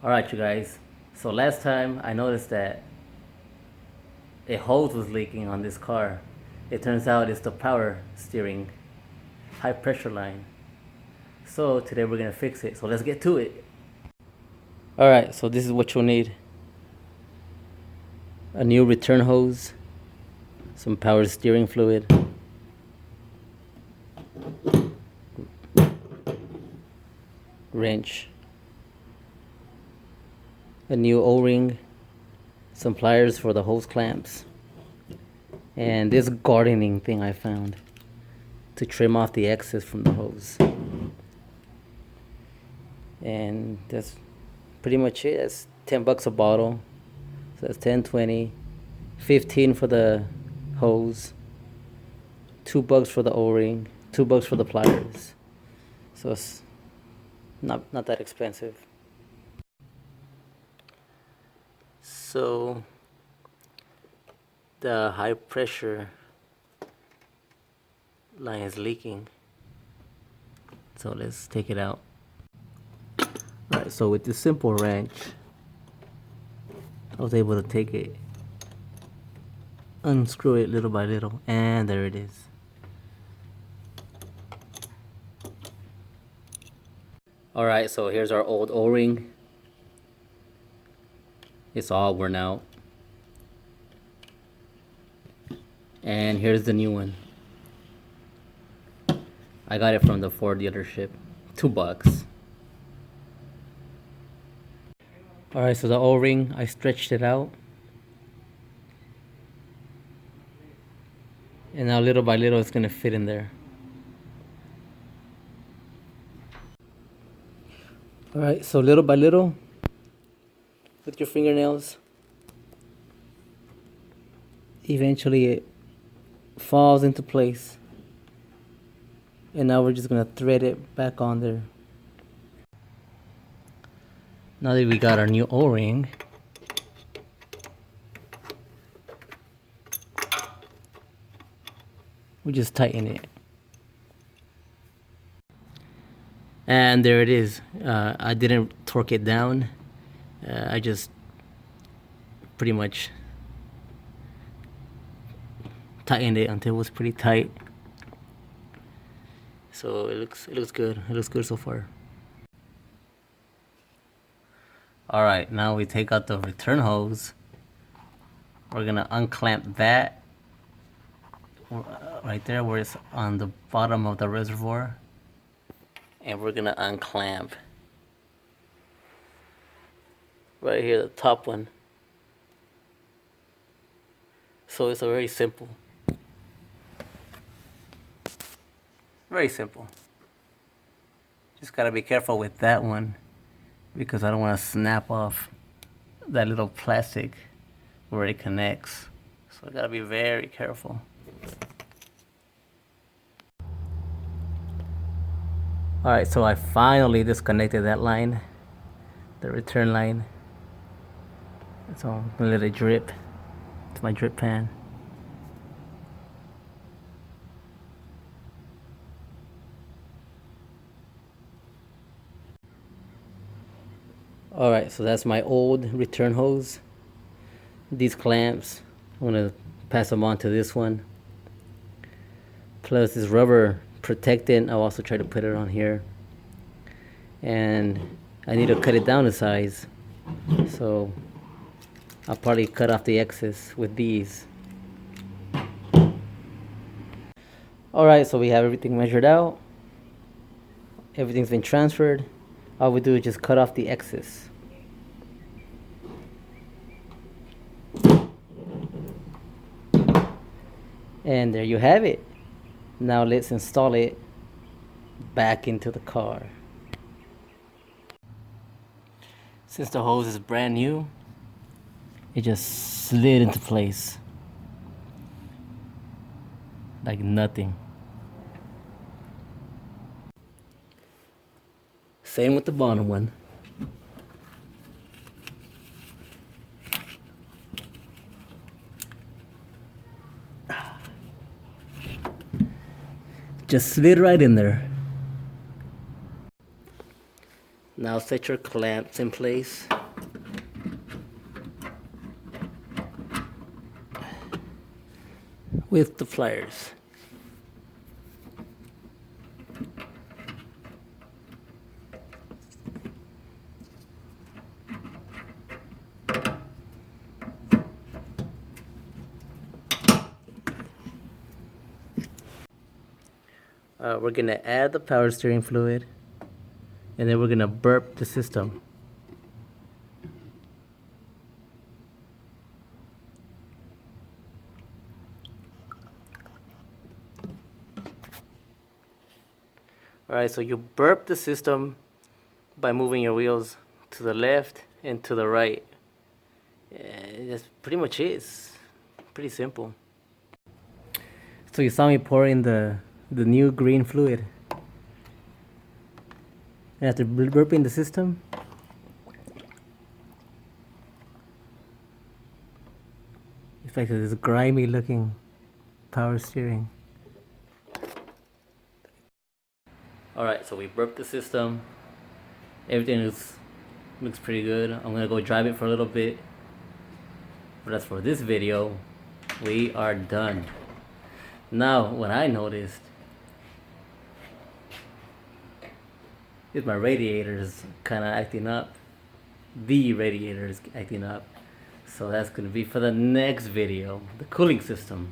Alright, you guys. So last time I noticed that a hose was leaking on this car. It turns out it's the power steering high pressure line. So today we're gonna fix it. So let's get to it. Alright, so this is what you'll need: a new return hose, some power steering fluid, wrench, a new O-ring, some pliers for the hose clamps, and this gardening thing I found to trim off the excess from the hose. And that's pretty much it. That's $10 a bottle. So that's 10, 20, 15 for the hose, $2 for the O-ring, $2 for the pliers. So it's not that expensive. So the high pressure line is leaking. So let's take it out. Alright, so with this simple wrench, I was able to take it, unscrew it little by little, and there it is. Alright, so here's our old O-ring. It's all worn out. And here's the new one. I got it from the Ford dealership. $2. Alright, so the O-ring, I stretched it out. And now little by little it's gonna fit in there. Alright, so little by little, with your fingernails, eventually it falls into place. And now we're just gonna thread it back on there. Now that we got our new O-ring, we just tighten it. And there it is. I didn't torque it down. I just pretty much tightened it until it was pretty tight. So it looks good. It looks good so far. Alright, now we take out the return hose. We're gonna unclamp that right there where it's on the bottom of the reservoir. And we're gonna unclamp right here, the top one. So it's a very simple. Very simple. Just gotta be careful with that one because I don't want to snap off that little plastic where it connects. So I gotta be very careful. Alright, so I finally disconnected that line, the return line. So I'm gonna let it drip. It's my drip pan. Alright, so that's my old return hose. These clamps, I'm gonna pass them on to this one. Plus this rubber protectant, I'll also try to put it on here. And I need to cut it down in size. So I'll probably cut off the excess with these. Alright, so we have everything measured out. Everything's been transferred. All we do is just cut off the excess. And there you have it. Now let's install it back into the car. Since the hose is brand new, it just slid into place like nothing. Same with the bottom one. Just slid right in there. Now set your clamps in place. With the pliers. We're gonna add the power steering fluid, and then we're gonna burp the system. Alright, so you burp the system by moving your wheels to the left and to the right. And that's pretty much it. It's pretty simple. So you saw me pour in the new green fluid. And after burping the system, it's like this grimy looking power steering. Alright, so we burped the system. Everything looks pretty good. I'm gonna go drive it for a little bit. But as for this video, we are done. Now, what I noticed is my radiator's kind of acting up. The radiator is acting up. So that's gonna be for the next video, the cooling system.